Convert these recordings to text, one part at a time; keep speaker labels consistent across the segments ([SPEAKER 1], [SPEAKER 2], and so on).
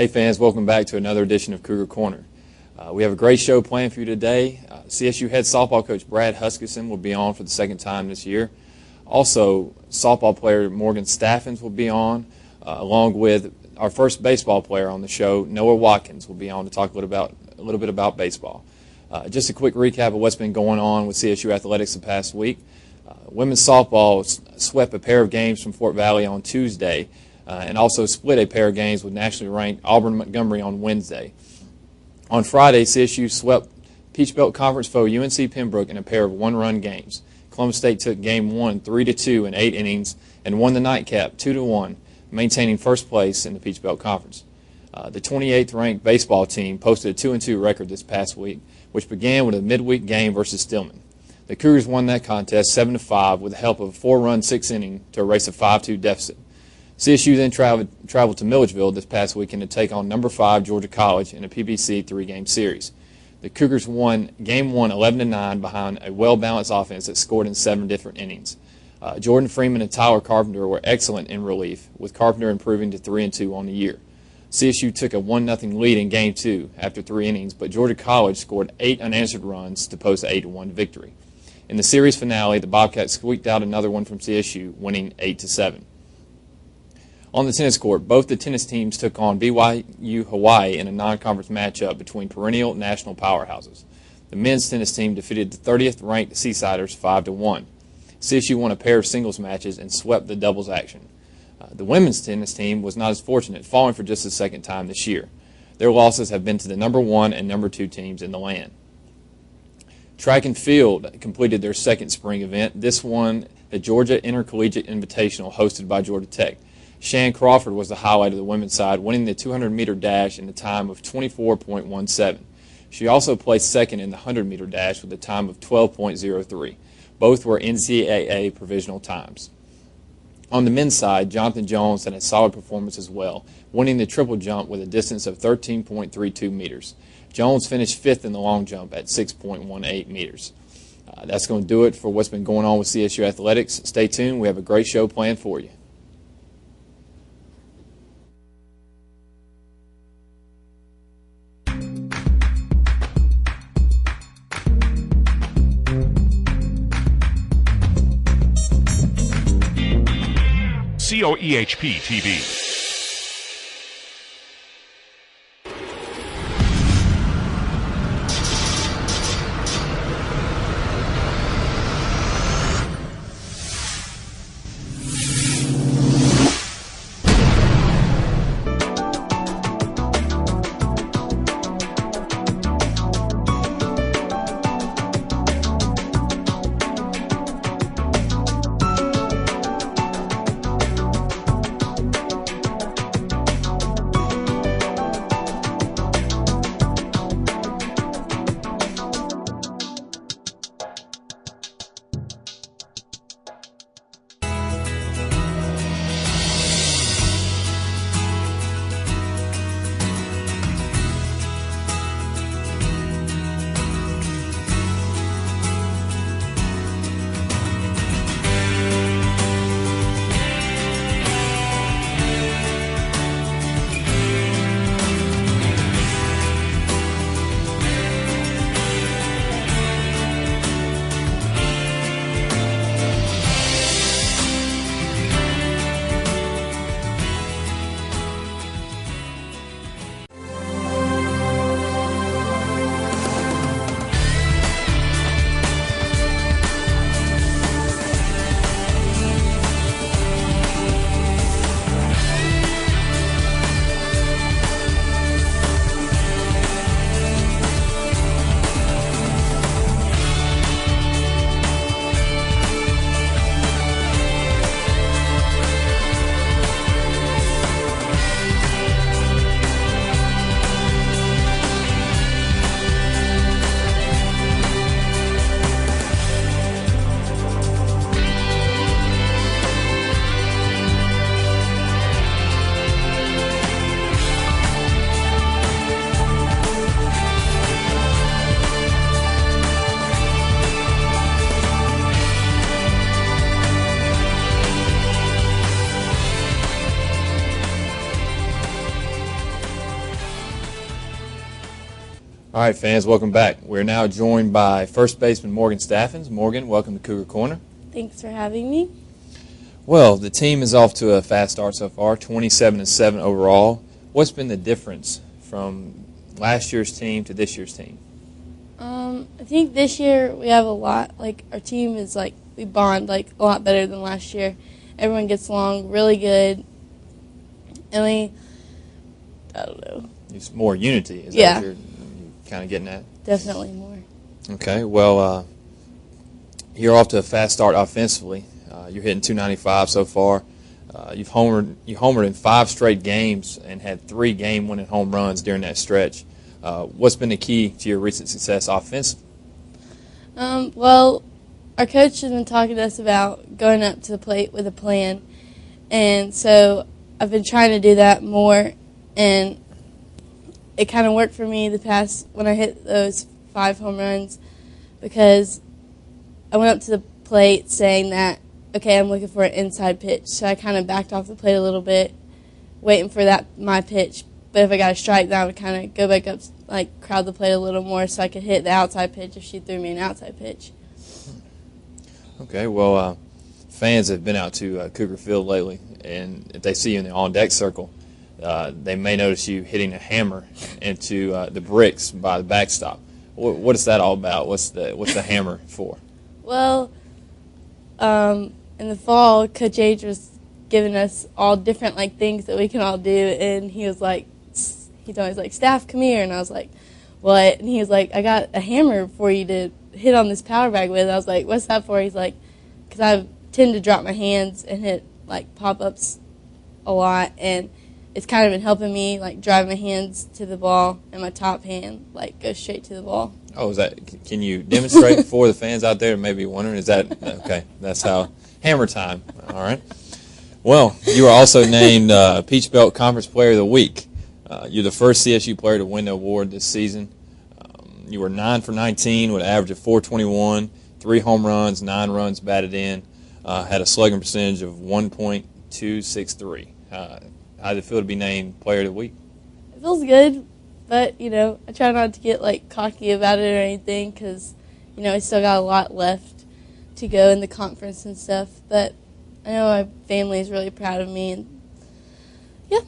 [SPEAKER 1] Hey fans, welcome back to another edition of Cougar Corner. We have a great show planned for you today. CSU head softball coach Brad Huskisson will be on for the second time this year. Also, softball player Morgan Staffens will be on, along with our first baseball player on the show, Noah Watkins, will be on to talk a little bit about baseball. Just a quick recap of what's been going on with CSU athletics the past week. Women's softball swept a pair of games from Fort Valley on Tuesday, and also split a pair of games with nationally ranked Auburn Montgomery on Wednesday. On Friday, CSU swept Peach Belt Conference foe UNC Pembroke in a pair of one-run games. Columbus State took Game 1 3-2 in 8 innings and won the nightcap 2-1, maintaining first place in the Peach Belt Conference. The 28th ranked baseball team posted a 2-2 record this past week, which began with a midweek game versus Stillman. The Cougars won that contest 7-5 with the help of a 4-run 6th inning to erase a 5-2 deficit. CSU then traveled to Milledgeville this past weekend to take on number 5 Georgia College in a PBC 3-game series. The Cougars won Game 1 11-9 behind a well-balanced offense that scored in 7 different innings. Jordan Freeman and Tyler Carpenter were excellent in relief, with Carpenter improving to 3-2 on the year. CSU took a 1-0 lead in Game 2 after 3 innings, but Georgia College scored 8 unanswered runs to post an 8-1 victory. In the series finale, the Bobcats squeaked out another one from CSU, winning 8-7. On the tennis court, both the tennis teams took on BYU Hawaii in a non-conference matchup between perennial national powerhouses. The men's tennis team defeated the 30th ranked Seasiders 5-1. CSU won a pair of singles matches and swept the doubles action. The women's tennis team was not as fortunate, falling for just the second time this year. Their losses have been to the number 1 and number 2 teams in the land. Track and field completed their second spring event. This one, the Georgia Intercollegiate Invitational, hosted by Georgia Tech. Shan Crawford was the highlight of the women's side, winning the 200-meter dash in a time of 24.17. She also placed second in the 100-meter dash with a time of 12.03. Both were NCAA provisional times. On the men's side, Jonathan Jones had a solid performance as well, winning the triple jump with a distance of 13.32 meters. Jones finished 5th in the long jump at 6.18 meters. That's going to do it for what's been going on with CSU athletics. Stay tuned. We have a great show planned for you.
[SPEAKER 2] COEHP TV.
[SPEAKER 1] All right, fans, welcome back. We're now joined by first baseman Morgan Staffens. Morgan, welcome to Cougar Corner.
[SPEAKER 2] Thanks for having me.
[SPEAKER 1] Well, the team is off to a fast start so far, 27-7 overall. What's been the difference from last year's team to this year's team?
[SPEAKER 2] I think this year we have a lot, our team is we bond a lot better than last year. Everyone gets along really good. And I don't know.
[SPEAKER 1] It's more unity. Is that what you're kind of getting at?
[SPEAKER 2] Definitely more.
[SPEAKER 1] Okay, well, you're off to a fast start offensively. You're hitting .295 so far. You homered in 5 straight games and had 3 game-winning home runs during that stretch. What's been the key to your recent success offensively?
[SPEAKER 2] Well, our coach has been talking to us about going up to the plate with a plan, and so I've been trying to do that more, and it kind of worked for me when I hit those 5 home runs, because I went up to the plate saying that, okay, I'm looking for an inside pitch, so I kind of backed off the plate a little bit, waiting for my pitch. But if I got a strike, then I would kind of go back up, crowd the plate a little more so I could hit the outside pitch if she threw me an outside pitch.
[SPEAKER 1] Okay, well, fans have been out to Cougar Field lately, and if they see you in the on-deck circle, they may notice you hitting a hammer into the bricks by the backstop. What is that all about? What's the hammer for?
[SPEAKER 2] Well, in the fall, Coach H was giving us all different things that we can all do, and he was he told me, Staff, come here, and I was like, what? And he was like, I got a hammer for you to hit on this power bag with. I was like, what's that for? He's like, because I tend to drop my hands and hit pop-ups a lot, and it's kind of been helping me drive my hands to the ball, and my top hand goes straight to the ball.
[SPEAKER 1] Oh, is that? Can you demonstrate for the fans out there? Maybe wondering, is that okay? That's how hammer time. All right. Well, you were also named Peach Belt Conference Player of the Week. You're the first CSU player to win the award this season. You were 9 for 19 with an average of .421, 3 home runs, 9 runs batted in, had a slugging percentage of 1.263. How did it feel to be named Player of the Week?
[SPEAKER 2] It feels good, but, I try not to get, cocky about it or anything because, I still got a lot left to go in the conference and stuff. But I know my family is really proud of me, and, yeah.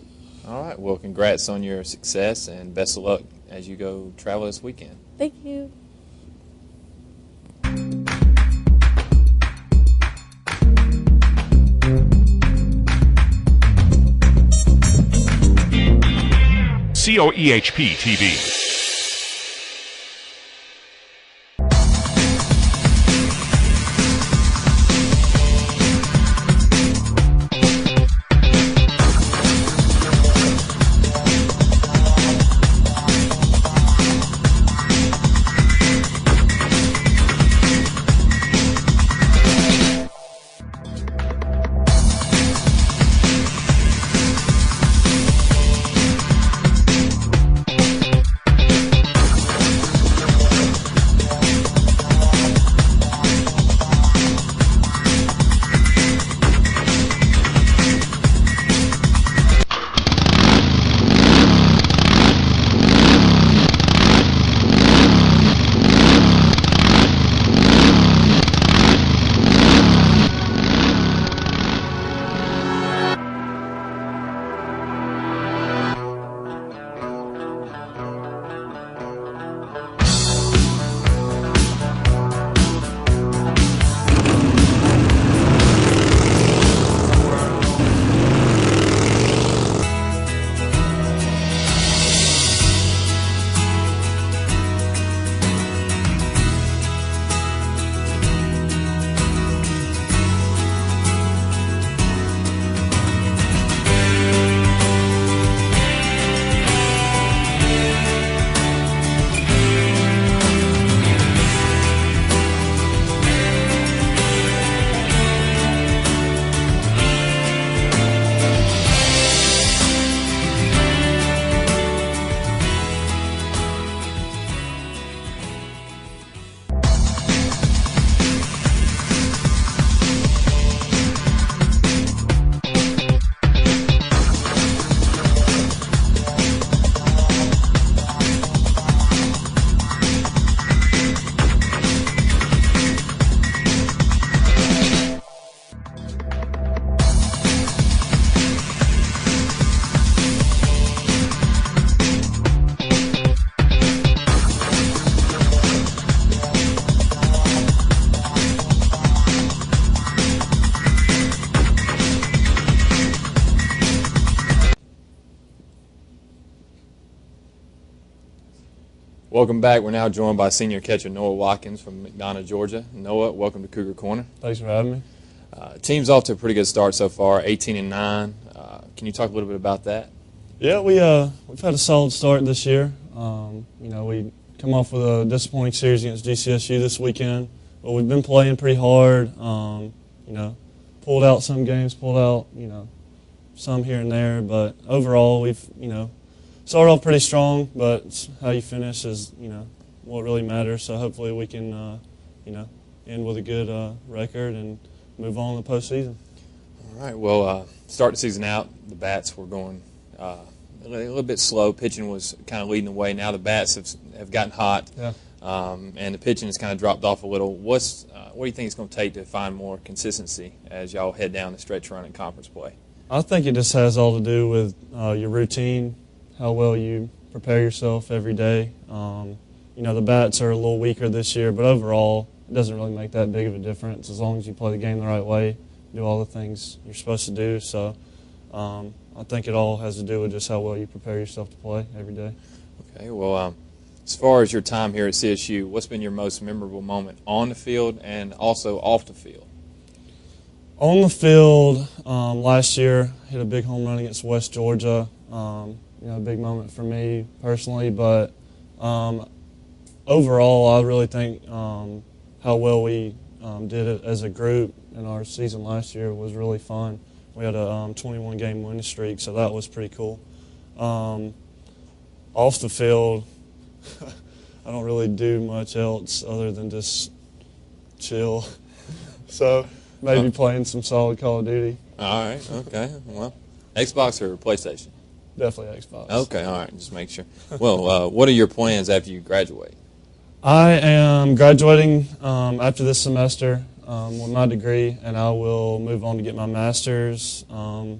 [SPEAKER 1] All right. Well, congrats on your success, and best of luck as you go travel this weekend.
[SPEAKER 2] Thank you.
[SPEAKER 3] COEHP TV.
[SPEAKER 1] Welcome back. We're now joined by senior catcher Noah Watkins from McDonough, Georgia. Noah, welcome to Cougar Corner.
[SPEAKER 3] Thanks for having me.
[SPEAKER 1] Team's off to a pretty good start so far, 18-9. Can you talk a little bit about that?
[SPEAKER 3] Yeah, we've had a solid start this year. We come off with a disappointing series against GCSU this weekend, but we've been playing pretty hard. Pulled out some games, pulled out some here and there, but overall we've started off pretty strong. But how you finish is what really matters. So hopefully we can end with a good record and move on to the postseason.
[SPEAKER 1] All right. Well, start the season out, the bats were going a little bit slow. Pitching was kind of leading the way. Now the bats have gotten hot,
[SPEAKER 3] yeah.
[SPEAKER 1] And the pitching has kind of dropped off a little. What do you think it's going to take to find more consistency as y'all head down the stretch run in conference play?
[SPEAKER 3] I think it just has all to do with your routine, how well you prepare yourself every day. The bats are a little weaker this year, but overall it doesn't really make that big of a difference as long as you play the game the right way, do all the things you're supposed to do. So I think it all has to do with just how well you prepare yourself to play every day.
[SPEAKER 1] Okay, well, as far as your time here at CSU, what's been your most memorable moment on the field and also off the field?
[SPEAKER 3] On the field, last year, hit a big home run against West Georgia. A big moment for me personally, but overall, I really think how well we did it as a group in our season last year was really fun. We had a 21-game winning streak, so that was pretty cool. Off the field, I don't really do much else other than just chill. So maybe playing some solid Call of Duty.
[SPEAKER 1] All right, okay. Well, Xbox or PlayStation?
[SPEAKER 3] Definitely Xbox.
[SPEAKER 1] Okay, all right, just make sure. Well, what are your plans after you graduate?
[SPEAKER 3] I am graduating after this semester with my degree, and I will move on to get my master's. So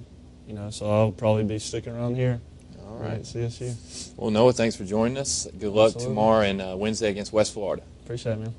[SPEAKER 3] I'll probably be sticking around here.
[SPEAKER 1] All right,
[SPEAKER 3] CSU.
[SPEAKER 1] Well, Noah, thanks for joining us. Good luck
[SPEAKER 3] Absolutely.
[SPEAKER 1] tomorrow and Wednesday against West Florida.
[SPEAKER 3] Appreciate it, man.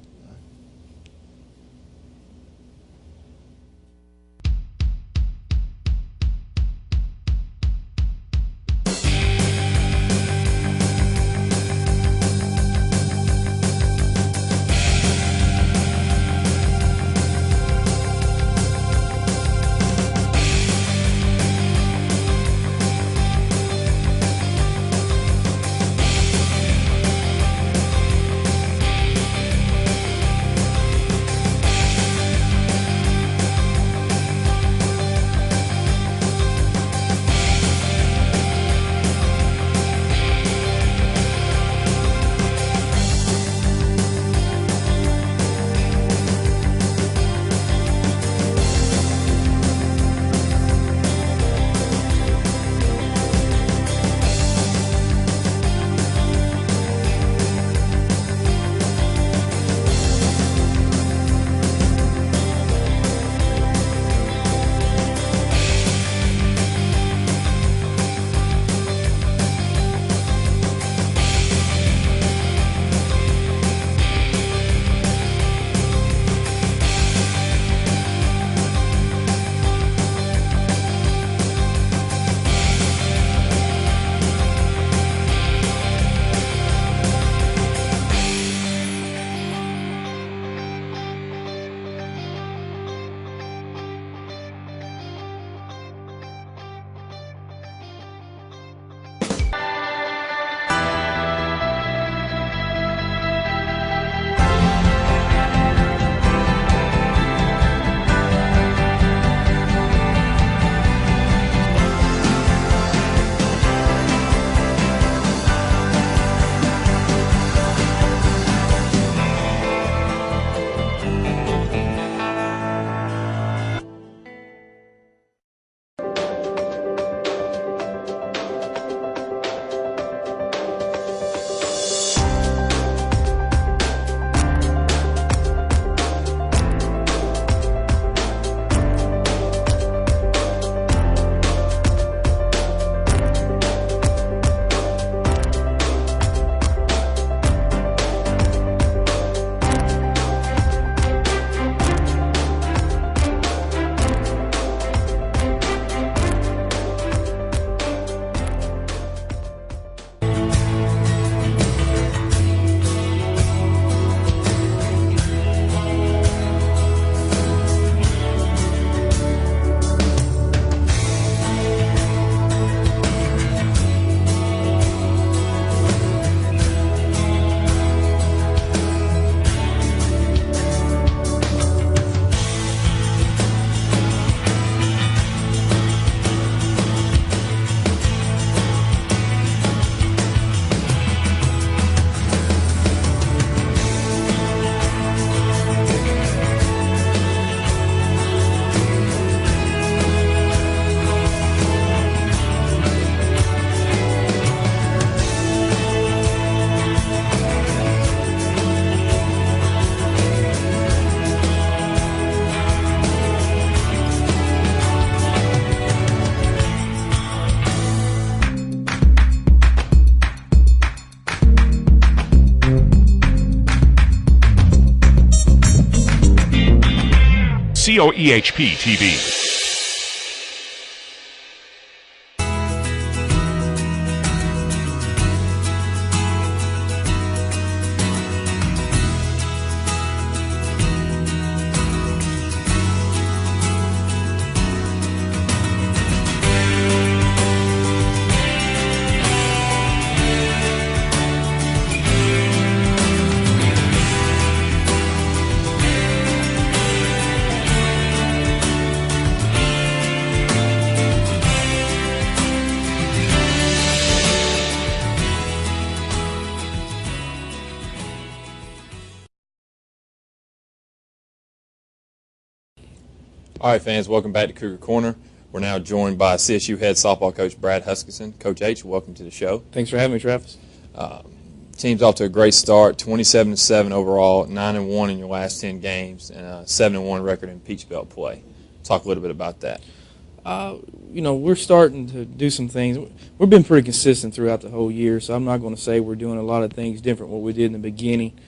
[SPEAKER 4] WEHP TV.
[SPEAKER 1] All right, fans, welcome back to Cougar Corner. We're now joined by CSU head softball coach Brad Huskisson. Coach H, welcome to the show.
[SPEAKER 5] Thanks for having me, Travis.
[SPEAKER 1] Team's off to a great start, 27-7 overall, 9-1 in your last 10 games, and a 7-1 record in Peach Belt play. Talk a little bit about that.
[SPEAKER 5] We're starting to do some things. We've been pretty consistent throughout the whole year, so I'm not going to say we're doing a lot of things different what we did in the beginning.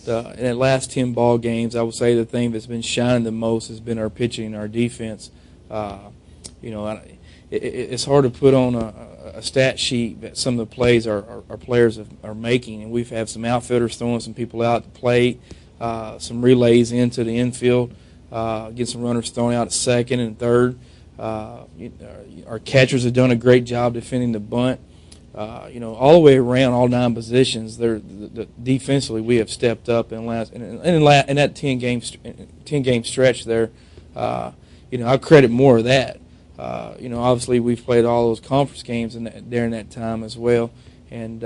[SPEAKER 5] In the last 10 ball games, I would say the thing that's been shining the most has been our pitching and our defense. It's hard to put on a stat sheet that some of the plays our players are making, and we've had some outfielders throwing some people out at the plate, some relays into the infield, get some runners thrown out at second and third. Our catchers have done a great job defending the bunt. All the way around, all 9 positions, defensively we have stepped up in that 10-game stretch there. I credit more of that. Obviously we've played all those conference games during that time as well, and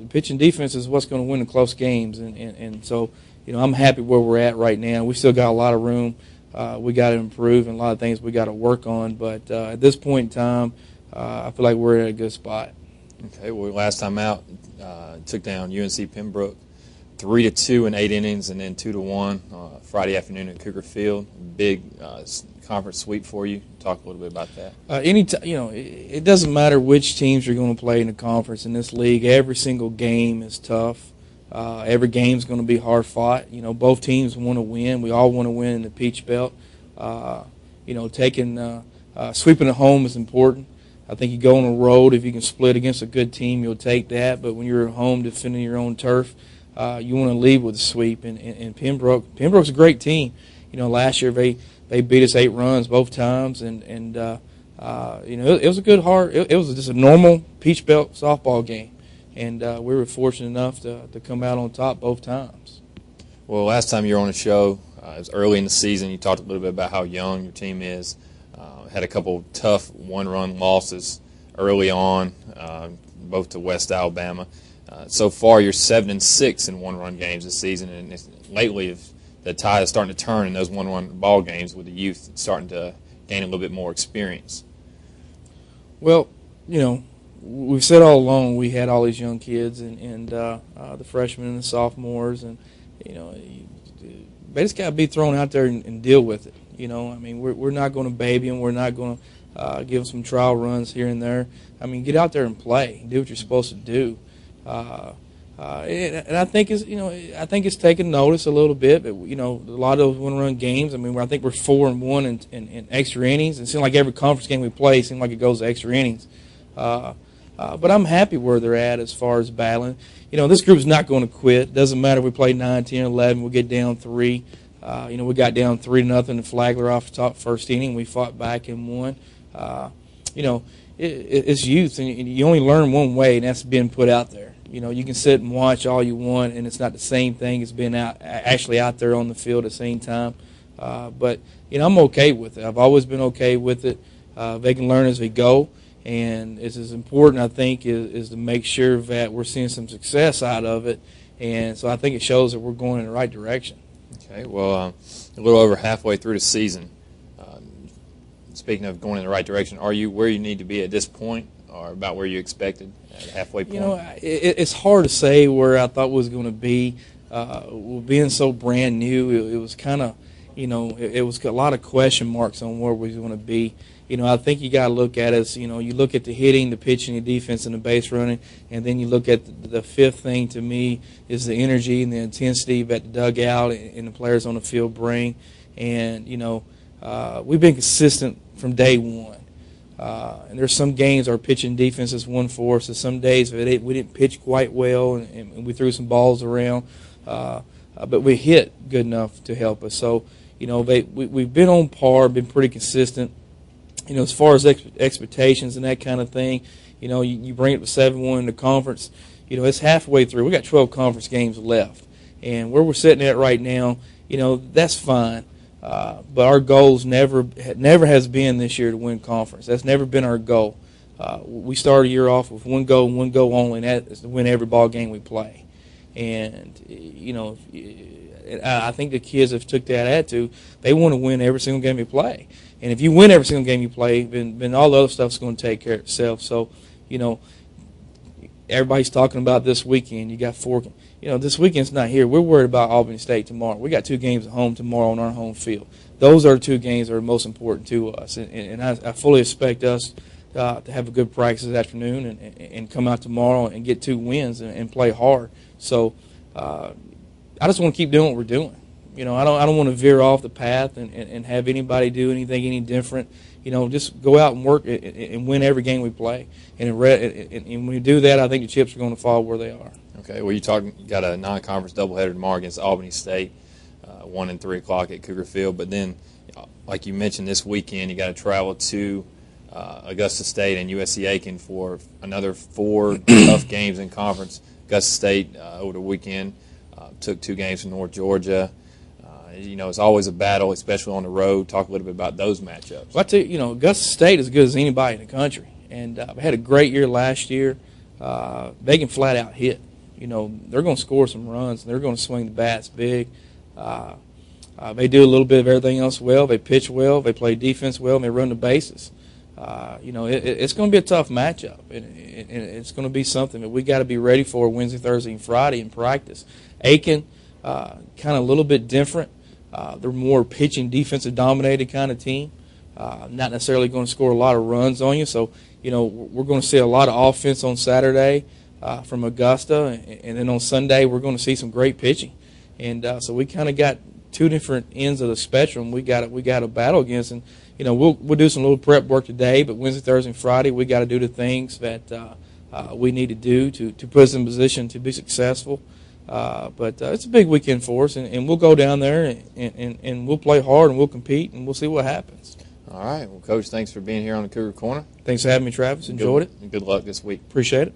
[SPEAKER 5] pitching defense is what's going to win the close games, and so I'm happy where we're at right now. We still got a lot of room. We got to improve and a lot of things we got to work on, but at this point in time, I feel like we're in a good spot.
[SPEAKER 1] Okay, well, last time out, took down UNC Pembroke 3-2 in 8 innings, and then 2-1 Friday afternoon at Cougar Field. Big conference sweep for you. Talk a little bit about that.
[SPEAKER 5] It doesn't matter which teams you're going to play in the conference in this league. Every single game is tough. Every game's going to be hard fought. Both teams want to win. We all want to win in the Peach Belt. Sweeping at home is important. I think you go on the road, if you can split against a good team, you'll take that. But when you're at home defending your own turf, you want to lead with a sweep. And Pembroke's a great team. Last year they beat us 8 runs both times, and it was a good it was just a normal Peach Belt softball game, and we were fortunate enough to come out on top both times.
[SPEAKER 1] Well, last time you were on the show, it was early in the season. You talked a little bit about how young your team is. Had a couple tough 1-run losses early on, both to West Alabama. So far, you're 7-6 in 1-run games this season, and lately the tide is starting to turn in those 1-run ball games with the youth starting to gain a little bit more experience.
[SPEAKER 5] Well, we've said all along we had all these young kids and the freshmen and the sophomores, and they just got to be thrown out there and deal with it. We're not going to baby them. We're not going to give them some trial runs here and there. Get out there and play. Do what you're supposed to do. And I think it's taken notice a little bit. But, a lot of those 1-run games. I think we're 4-1 in extra innings. It seems like every conference game we play seems like it goes to extra innings. But I'm happy where they're at as far as battling. This group's not going to quit. Doesn't matter if we play 9, 10, 11. We'll get down 3. We got down 3-0 to Flagler off the top first inning. We fought back and won. It's youth, and you only learn one way, and that's being put out there. You can sit and watch all you want, and it's not the same thing as being actually out there on the field at the same time. But I'm okay with it. I've always been okay with it. They can learn as we go, and it's as important, I think, is to make sure that we're seeing some success out of it. And so I think it shows that we're going in the right direction.
[SPEAKER 1] Okay, well, a little over halfway through the season. Speaking of going in the right direction, are you where you need to be at this point, or about where you expected at the halfway point?
[SPEAKER 5] It's hard to say where I thought it was going to be. Being so brand new, it was kind of, it was a lot of question marks on where we were going to be. I think you got to look at it as, you look at the hitting, the pitching, the defense, and the base running, and then you look at the fifth thing to me is the energy and the intensity that the dugout and the players on the field bring. And, we've been consistent from day one. And there's some games our pitching defense has won for us, and some days we didn't pitch quite well, and we threw some balls around. But we hit good enough to help us. So, we've been on par, been pretty consistent. As far as expectations and that kind of thing, you bring it to 7-1 in the conference, it's halfway through. We got 12 conference games left. And where we're sitting at right now, that's fine. But our goals never has been this year to win conference. That's never been our goal. We started a year off with one goal and one goal only, and that is to win every ball game we play. And, I think the kids have took that attitude. They want to win every single game you play. And if you win every single game you play, then all the other stuff's going to take care of itself. So, everybody's talking about this weekend. You got 4. This weekend's not here. We're worried about Albany State tomorrow. We got 2 games at home tomorrow on our home field. Those are 2 games that are most important to us. And I fully expect us to have a good practice this afternoon and come out tomorrow and get 2 wins and play hard. So I just want to keep doing what we're doing. I don't want to veer off the path and have anybody do anything any different. Just go out and work and win every game we play. And when you do that, I think the chips are going to fall where they are.
[SPEAKER 1] Okay. Well, you got a non-conference doubleheader tomorrow against Albany State, 1 and 3 o'clock at Cougar Field. But then, like you mentioned, this weekend you got to travel to Augusta State and USC Aiken for another 4 tough games in conference. Augusta State over the weekend took 2 games from North Georgia. It's always a battle, especially on the road. Talk a little bit about those matchups.
[SPEAKER 5] Well, I tell you, Augusta State is as good as anybody in the country, and we had a great year last year. They can flat out hit. They're going to score some runs, and they're going to swing the bats big. They do a little bit of everything else well. They pitch well, they play defense well, and they run the bases. It's going to be a tough matchup, and it's going to be something that we got to be ready for Wednesday, Thursday, and Friday in practice. Aiken, kind of a little bit different. They're more pitching, defensive dominated kind of team. Not necessarily going to score a lot of runs on you. So, we're going to see a lot of offense on Saturday from Augusta, and then on Sunday we're going to see some great pitching. And so we kind of got 2 different ends of the spectrum we got to battle against. And we'll do some little prep work today, but Wednesday, Thursday, and Friday we got to do the things that we need to do to put us in position to be successful. But it's a big weekend for us, and we'll go down there and we'll play hard and we'll compete and we'll see what happens.
[SPEAKER 1] All right. Well, Coach, thanks for being here on the Cougar Corner.
[SPEAKER 5] Thanks for having me, Travis. Enjoyed it.
[SPEAKER 1] And good luck this week.
[SPEAKER 5] Appreciate it.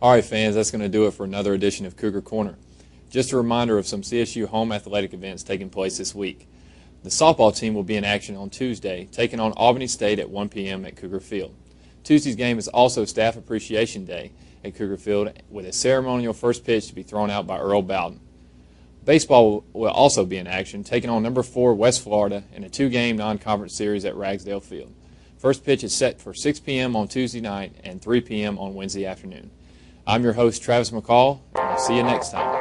[SPEAKER 1] All right, fans, that's going to do it for another edition of Cougar Corner. Just a reminder of some CSU home athletic events taking place this week. The softball team will be in action on Tuesday, taking on Albany State at 1 p.m. at Cougar Field. Tuesday's game is also Staff Appreciation Day at Cougar Field, with a ceremonial first pitch to be thrown out by Earl Bowden. Baseball will also be in action, taking on number 4 West Florida in a 2-game non-conference series at Ragsdale Field. First pitch is set for 6 p.m. on Tuesday night and 3 p.m. on Wednesday afternoon. I'm your host, Travis McCall, and I'll see you next time.